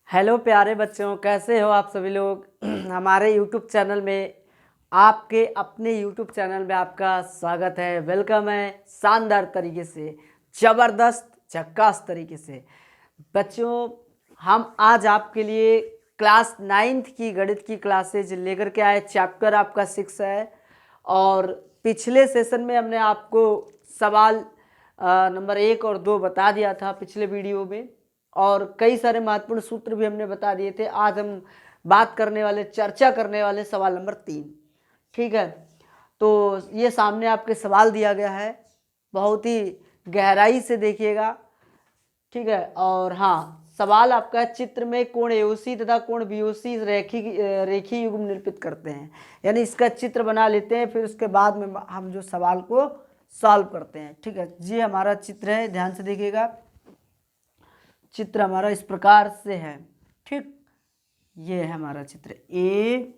Hello प्यारे बच्चों, कैसे हो आप सभी लोग। हमारे यूट्यूब चैनल में आपके अपने यूट्यूब चैनल में आपका स्वागत है, वेलकम है। शानदार तरीके से, ज़बरदस्त झक्कास तरीके से बच्चों, हम आज आपके लिए क्लास 9th की गणित की क्लासेज लेकर के आए। चैप्टर आपका 6 है और पिछले सेशन में हमने आपको सवाल नंबर 1 और 2 बता दिया था पिछले वीडियो में, और कई सारे महत्वपूर्ण सूत्र भी हमने बता दिए थे। आज हम बात करने वाले, चर्चा करने वाले सवाल नंबर 3। ठीक है, तो ये सामने आपके सवाल दिया गया है, बहुत ही गहराई से देखिएगा। ठीक है, और हाँ, सवाल आपका चित्र में कोण एओसी तथा कोण बीओसी रेखीय युग्म निरूपित करते हैं, यानी इसका चित्र बना लेते हैं, फिर उसके बाद में हम जो सवाल को सॉल्व करते हैं। ठीक है, ये हमारा चित्र है, ध्यान से देखिएगा। चित्र हमारा इस प्रकार से है। ठीक, ये है हमारा चित्र ए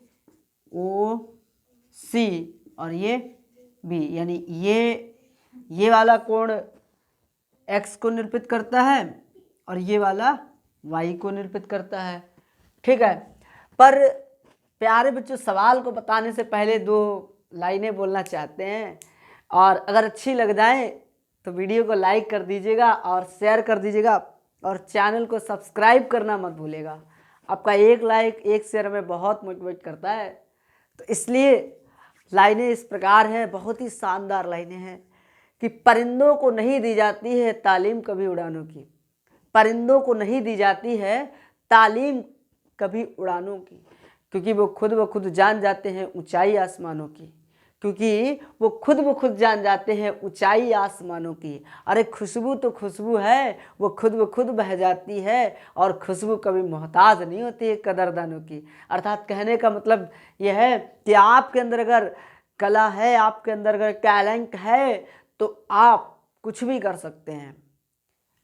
ओ सी और ये बी, यानी ये वाला कोण एक्स को निरूपित करता है और ये वाला वाई को निरूपित करता है। ठीक है, पर प्यारे बच्चों, सवाल को बताने से पहले 2 लाइनें बोलना चाहते हैं, और अगर अच्छी लग जाए तो वीडियो को लाइक कर दीजिएगा और शेयर कर दीजिएगा, और चैनल को सब्सक्राइब करना मत भूलेगा। आपका एक लाइक, एक शेयर हमें बहुत मोटिवेट करता है। तो इसलिए लाइनें इस प्रकार हैं, बहुत ही शानदार लाइनें हैं कि परिंदों को नहीं दी जाती है तालीम कभी उड़ानों की। परिंदों को नहीं दी जाती है तालीम कभी उड़ानों की, क्योंकि वो खुद ब खुद जान जाते हैं ऊंचाई आसमानों की। क्योंकि वो खुद ब खुद जान जाते हैं ऊंचाई आसमानों की। अरे खुशबू तो खुशबू है, वो खुद ब खुद बह जाती है, और खुशबू कभी मोहताज नहीं होती है कदरदानों की। अर्थात कहने का मतलब यह है कि आपके अंदर अगर कला है, आपके अंदर अगर टैलेंट है, तो आप कुछ भी कर सकते हैं,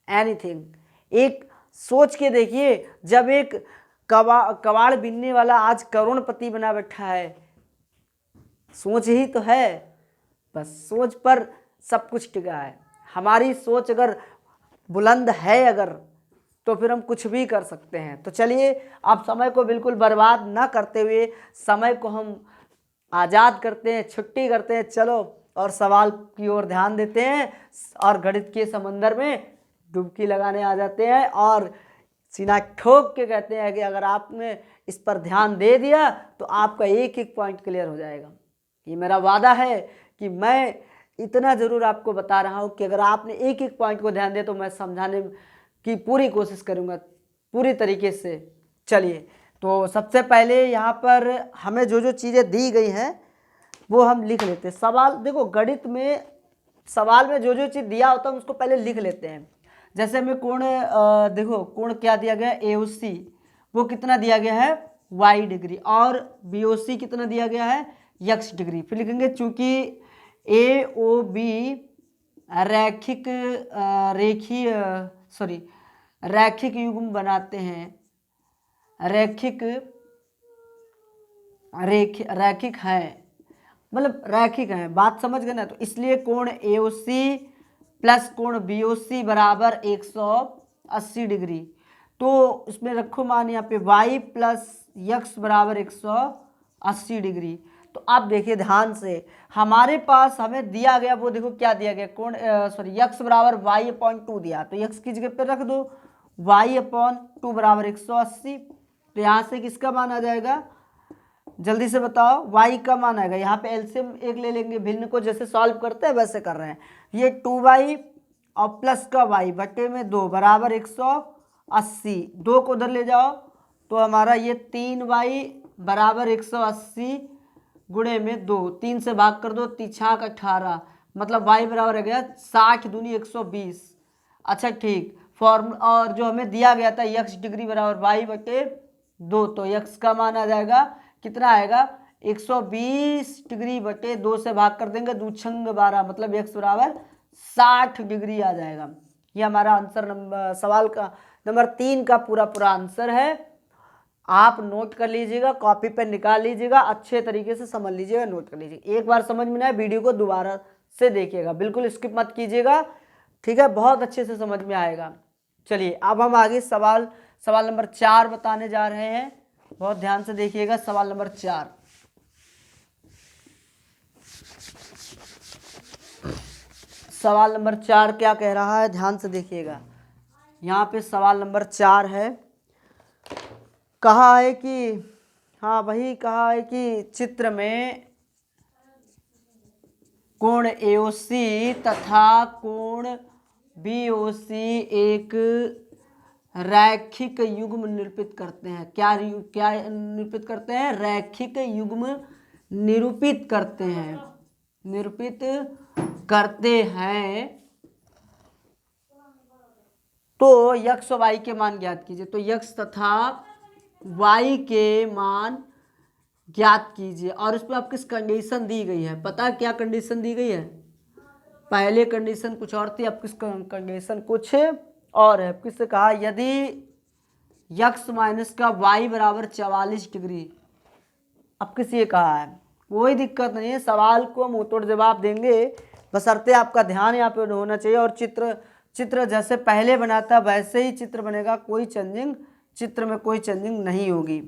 एनीथिंग। एक सोच के देखिए, जब एक कबाड़ बीनने वाला आज करोड़पति बना बैठा है, सोच ही तो है, बस सोच पर सब कुछ टिका है। हमारी सोच अगर बुलंद है अगर, तो फिर हम कुछ भी कर सकते हैं। तो चलिए, आप समय को बिल्कुल बर्बाद ना करते हुए समय को हम आज़ाद करते हैं, छुट्टी करते हैं, चलो और सवाल की ओर ध्यान देते हैं, और गणित के समंदर में डुबकी लगाने आ जाते हैं, और सीना ठोक के कहते हैं कि अगर आपने इस पर ध्यान दे दिया तो आपका एक एक पॉइंट क्लियर हो जाएगा। ये मेरा वादा है कि मैं इतना ज़रूर आपको बता रहा हूँ कि अगर आपने एक एक पॉइंट को ध्यान दिया तो मैं समझाने की पूरी कोशिश करूँगा, पूरी तरीके से। चलिए, तो सबसे पहले यहाँ पर हमें जो जो चीज़ें दी गई हैं वो हम लिख लेते हैं। सवाल देखो, गणित में सवाल में जो जो चीज़ दिया होता है उसको पहले लिख लेते हैं। जैसे हमें कोण, देखो कोण क्या दिया गया है, एओसी, वो कितना दिया गया है, वाई डिग्री, और बीओसी कितना दिया गया है, एक्स डिग्री। फिर लिखेंगे चूंकि ए ओ बी रैखिक रैखिक युग्म बनाते हैं, रैखिक है, मतलब रैखिक है, बात समझ गए ना। तो इसलिए कोण एओसी प्लस कोण बीओसी बराबर 180 डिग्री। तो इसमें रखो मान यहाँ पे y प्लस यक्स बराबर 180 डिग्री। तो आप देखिए ध्यान से, हमारे पास हमें दिया गया वो देखो क्या दिया गया, कोण यक्स बराबर y अपॉन 2 दिया, तो यक्स की जगह पे रख दो y अपॉन 2 बराबर 180। तो यहाँ से किसका मान आ जाएगा, जल्दी से बताओ, y का मान आएगा। यहाँ पे एलसीएम एक ले लेंगे, भिन्न को जैसे सॉल्व करते हैं वैसे कर रहे हैं। ये 2y और प्लस का y बटे में 2 बराबर 180, 2 को उधर ले जाओ तो हमारा ये 3y बराबर 180 गुणे में 2, 3 से भाग कर दो, 3 18, मतलब y बराबर आ गया 60 दूनी 120। अच्छा ठीक, फॉर्मूला और जो हमें दिया गया था यक्स डिग्री बराबर y बटे 2, तो यक्स का मान आ जाएगा कितना आएगा, 120 डिग्री बटे 2 से भाग कर देंगे, 2 छंग 12, मतलब x बराबर 60 डिग्री आ जाएगा। ये हमारा आंसर सवाल का नंबर 3 का पूरा आंसर है। आप नोट कर लीजिएगा, कॉपी पे निकाल लीजिएगा, अच्छे तरीके से समझ लीजिएगा, नोट कर लीजिएगा। एक बार समझ में ना आए वीडियो को दोबारा से देखिएगा, बिल्कुल स्किप मत कीजिएगा, ठीक है, बहुत अच्छे से समझ में आएगा। चलिए अब हम आगे सवाल सवाल नंबर 4 बताने जा रहे हैं, बहुत ध्यान से देखिएगा। सवाल नंबर 4, सवाल नंबर 4 क्या कह रहा है, ध्यान से देखिएगा। यहाँ पे सवाल नंबर 4 है, कहा है कि, हाँ वही कहा है कि चित्र में कोण एओसी तथा कोण बीओसी एक रैखिक युग्म निरूपित करते हैं। क्या क्या निरूपित करते हैं? रैखिक युग्म निरूपित करते हैं, निरूपित करते हैं। तो यक्स और वाई के मान ज्ञात कीजिए। तो यक्स तथा वाई के मान ज्ञात कीजिए। और उसमें आपकी कंडीशन दी गई है, पता क्या कंडीशन दी गई है? पहले कंडीशन कुछ और थी, अब किस कंडीशन कुछ और है। किससे कहा? यदि यक्स माइनस का वाई बराबर 44 डिग्री। अब किसी ये कहा है, कोई दिक्कत नहीं है, सवाल को मुंह तोड़ जवाब देंगे, बशर्ते आपका ध्यान यहाँ पे होना चाहिए। और चित्र जैसे पहले बना था वैसे ही चित्र बनेगा, कोई चेंजिंग, चित्र में कोई चेंजिंग नहीं होगी,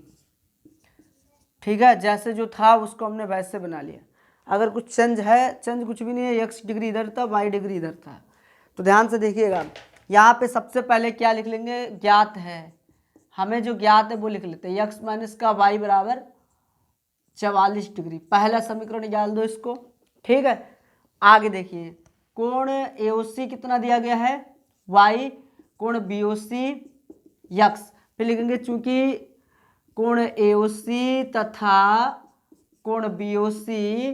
ठीक है। जैसे जो था उसको हमने वैसे बना लिया। अगर कुछ चेंज है, चेंज कुछ भी नहीं है, एक्स डिग्री इधर था, वाई डिग्री इधर था। तो ध्यान से देखिएगा, यहाँ पे सबसे पहले क्या लिख लेंगे? ज्ञात है, हमें जो ज्ञात है वो लिख लेते हैं। एक्स माइनस का वाई बराबर 44 डिग्री, पहला समीकरण निकाल दो इसको, ठीक है। आगे देखिए, कोण एओसी कितना दिया गया है? वाई, कोण बीओसी यक्स। फिर लिखेंगे चूंकि कोण एओसी तथा कोण बीओसी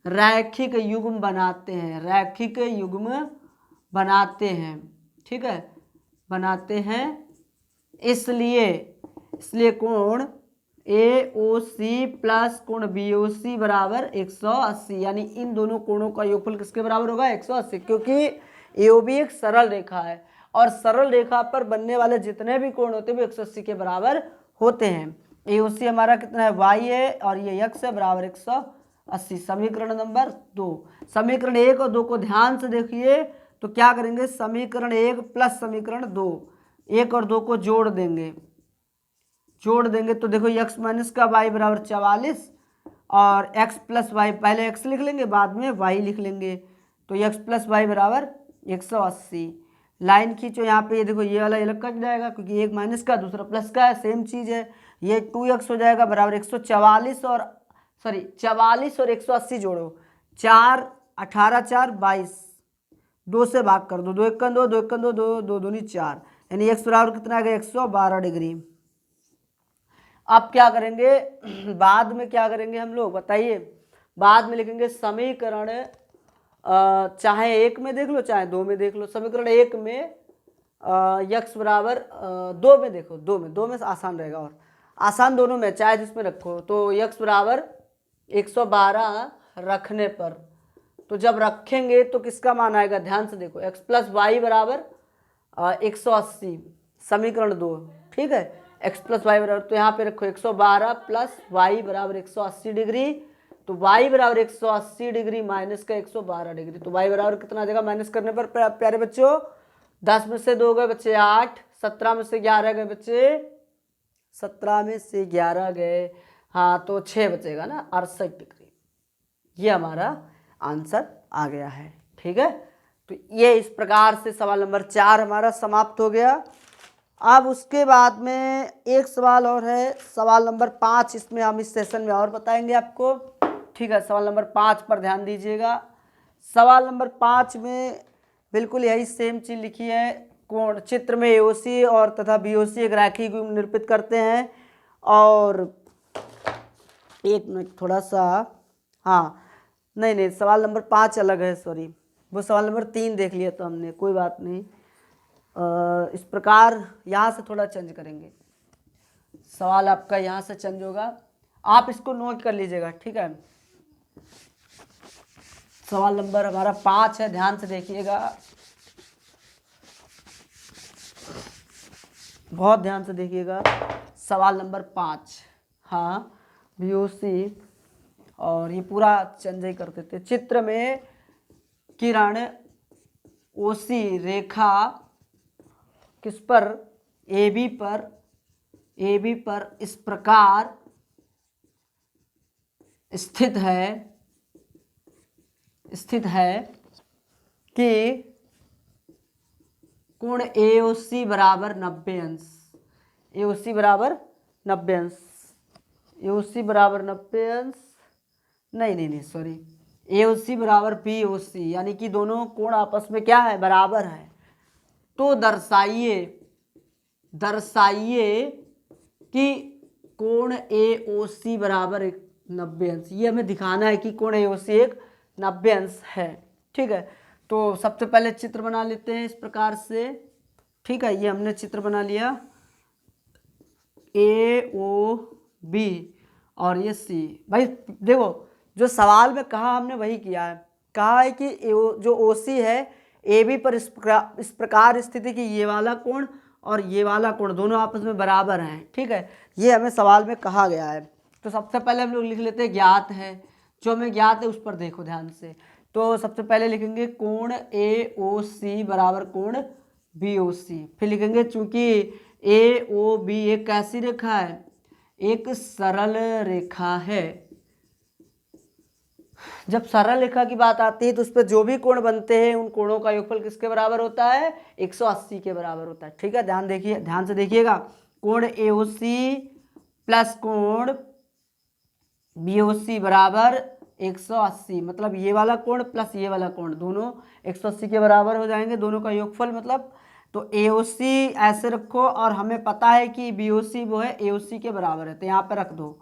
रैखिक युग्म बनाते हैं, रैखिक युग्म बनाते हैं, ठीक है, बनाते हैं, इसलिए कोण एओसी प्लस कोण बीओसी बराबर 180, यानी इन दोनों कोणों का योगफल किसके बराबर होगा? 180, क्योंकि एओबी एक सरल रेखा है और सरल रेखा पर बनने वाले जितने भी कोण होते हैं वो 180 के बराबर होते हैं। एओसी हमारा कितना है? वाई है, और ये यक्स है, बराबर 180। समीकरण नंबर 2, समीकरण 1 और 2 को ध्यान से देखिए। तो क्या करेंगे? समीकरण 1 प्लस समीकरण 2, 1 और 2 को जोड़ देंगे, तो देखो यक्स माइनस का वाई बराबर 44 और एक्स प्लस वाई, पहले एक्स लिख लेंगे बाद में वाई लिख लेंगे। तो एक्स प्लस वाई बराबर 180। लाइन खींचो यहाँ पे, ये देखो ये वाला अलग कट जाएगा क्योंकि एक माइनस का दूसरा प्लस का है, सेम चीज़ है। ये 2x हो जाएगा बराबर 144 और 44 और 180 जोड़ो, 4 18 4 22, 2 से भाग कर दो, 2 1 2 2 1 2 2 2 दूनी 4, यानी x बराबर कितना आ गया? 112 डिग्री। अब क्या करेंगे? बाद में क्या करेंगे हम लोग बताइए? बाद में लिखेंगे समीकरण, चाहे 1 में देख लो चाहे 2 में देख लो। समीकरण 1 में यक्स बराबर 2 में देखो, 2 में आसान रहेगा, और आसान दोनों में, चाहे जिसमें रखो। तो यक्स बराबर 112 रखने पर, तो जब रखेंगे तो किसका मान आएगा? ध्यान से देखो, एक्स प्लस वाई बराबर 180, समीकरण 2, ठीक है। एक्स प्लस वाई बराबर, तो यहाँ पे रखो 112 प्लस वाई बराबर 180 डिग्री। तो वाई बराबर 180 डिग्री माइनस का 112 डिग्री, तो वाई बराबर कितना आ जाएगा? माइनस करने पर प्यारे बच्चों 10 में से 2 गए बच्चे 8, 17 में से 11 गए बच्चे, 17 में से 11 गए, हाँ तो 6 बचेगा ना, 68 डिग्री। ये हमारा आंसर आ गया है, ठीक है। तो ये इस प्रकार से सवाल नंबर 4 हमारा समाप्त हो गया। अब उसके बाद में एक सवाल और है, सवाल नंबर 5, इसमें हम इस सेशन में और बताएंगे आपको, ठीक है। सवाल नंबर 5 पर ध्यान दीजिएगा। सवाल नंबर 5 में बिल्कुल यही सेम चीज़ लिखी है, कोण चित्र में एओसी और तथा बीओसी एक रैखिक युग्म निरूपित करते हैं। और एक मिनट थोड़ा सा, हाँ नहीं सवाल नंबर 5 अलग है, सॉरी, वो सवाल नंबर 3 देख लिया तो हमने, कोई बात नहीं। इस प्रकार यहाँ से थोड़ा चेंज करेंगे, सवाल आपका यहाँ से चेंज होगा, आप इसको नोट कर लीजिएगा, ठीक है। सवाल नंबर हमारा 5 है, ध्यान से देखिएगा, बहुत ध्यान से देखिएगा। सवाल नंबर 5, हाँ बीओसी, और ये पूरा चेंज ही कर देते। चित्र में किरण ओसी रेखा किस पर? AB पर ए बी पर इस प्रकार स्थित है कि कोण AOC बराबर 90 अंश। AOC बराबर 90 अंश। AOC बराबर 90 अंश, नहीं सॉरी, AOC बराबर BOC, यानी कि दोनों कोण आपस में क्या है, बराबर है। तो दर्शाइए कि कोण AOC बराबर 90 अंश। ये हमें दिखाना है कि कोण AOC एक 90 अंश है। ठीक है, तो सबसे पहले चित्र बना लेते हैं इस प्रकार से। ठीक है, ये हमने चित्र बना लिया, AOB और ये C। भाई देखो, जो सवाल में कहा हमने वही किया है। कहा है कि जो OC है AB पर इस प्रकार स्थिति कि ये वाला कोण और ये वाला कोण दोनों आपस में बराबर हैं। ठीक है, ये हमें सवाल में कहा गया है। तो सबसे पहले हम लोग लिख लेते हैं ज्ञात है, जो हमें ज्ञात है उस पर देखो ध्यान से। तो सबसे पहले लिखेंगे कोण AOC बराबर कोण BOC। फिर लिखेंगे चूंकि AOB एक कैसी रेखा है, एक सरल रेखा है। जब सरल रेखा की बात आती है तो उस पर जो भी कोण बनते हैं उन कोणों का योगफल किसके बराबर होता है, 180 के बराबर होता है। ठीक है, ध्यान से देखिएगा, कोण AOC प्लस कोण BOC बराबर 180, मतलब ये वाला कोण प्लस ये वाला कोण दोनों 180 के बराबर हो जाएंगे, दोनों का योगफल मतलब। तो AOC ऐसे रखो और हमें पता है कि BOC वो है AOC के बराबर है, तो यहाँ पे रख दो,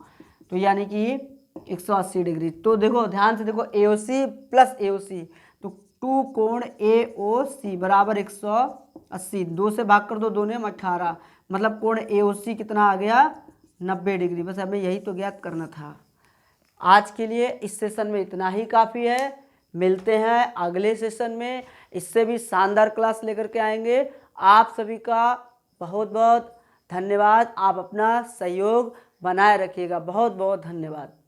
तो यानी कि 180 डिग्री। तो देखो ध्यान से देखो, AOC प्लस AOC, तो 2 कोण AOC बराबर 180, 2 से भाग कर दो, 2 ने 18, मतलब कोण AOC कितना आ गया, 90 डिग्री। बस हमें यही तो ज्ञात करना था। आज के लिए इस सेशन में इतना ही काफ़ी है। मिलते हैं अगले सेशन में, इससे भी शानदार क्लास लेकर के आएंगे। आप सभी का बहुत बहुत धन्यवाद। आप अपना सहयोग बनाए रखिएगा। बहुत बहुत धन्यवाद।